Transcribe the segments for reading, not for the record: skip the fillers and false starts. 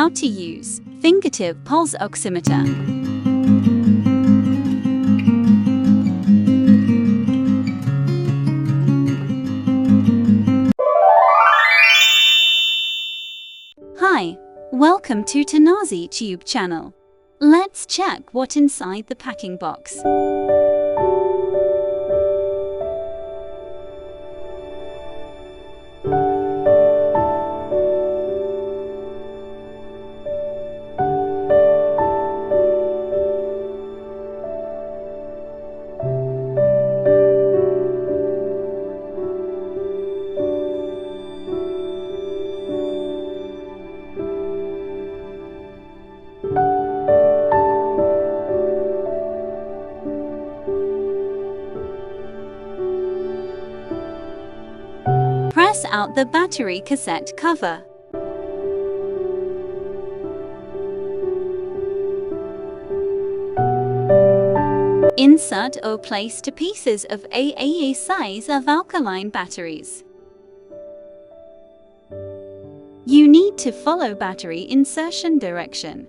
How to use Fingertip Pulse Oximeter. Hi, welcome to Tanazi Tube channel. Let's check what's inside the packing box. Press out the battery cassette cover. Insert or place two pieces of AAA size of alkaline batteries. You need to follow battery insertion direction.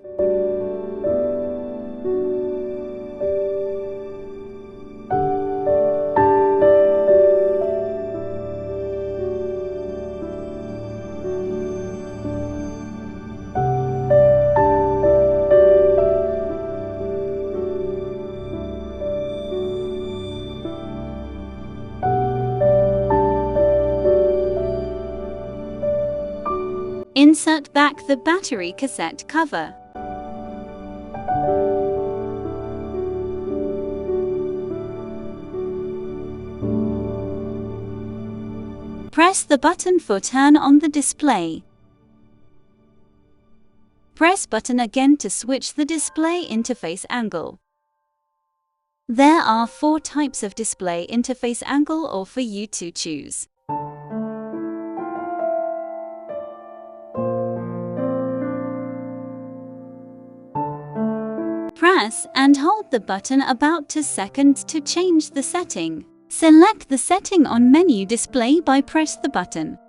Insert back the battery cassette cover. Press the button for turn on the display. Press button again to switch the display interface angle. There are 4 types of display interface angle or for you to choose. Press and hold the button about 2 seconds to change the setting. Select the setting on menu display by press the button.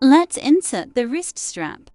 Let's insert the wrist strap.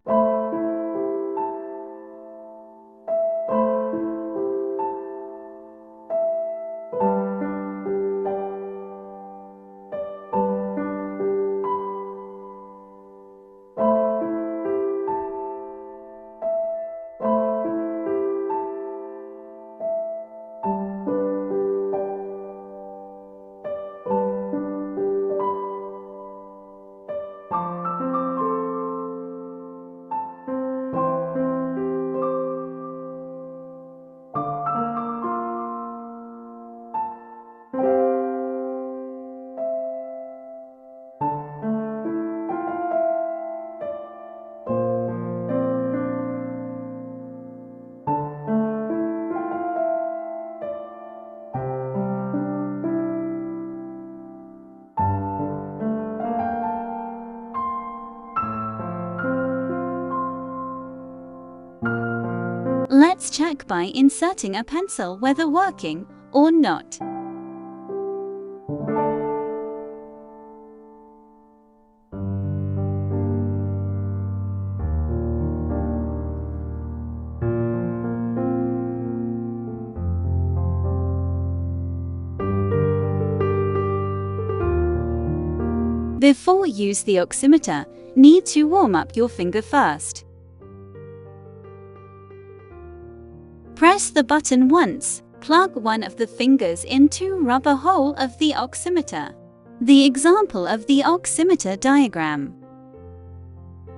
Let's check by inserting a pencil whether working or not. Before use the oximeter, need to warm up your finger first. Press the button once, plug one of the fingers into rubber hole of the oximeter. The example of the oximeter diagram.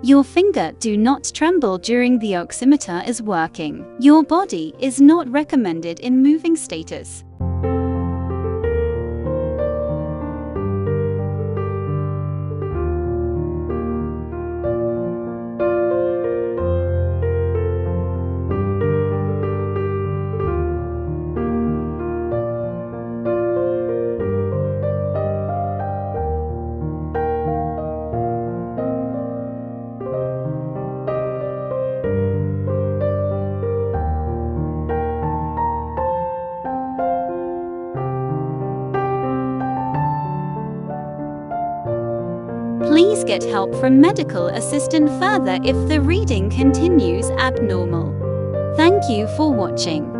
Your finger do not tremble during the oximeter is working. Your body is not recommended in moving status. get help from medical assistant further if the reading continues abnormal. Thank you for watching.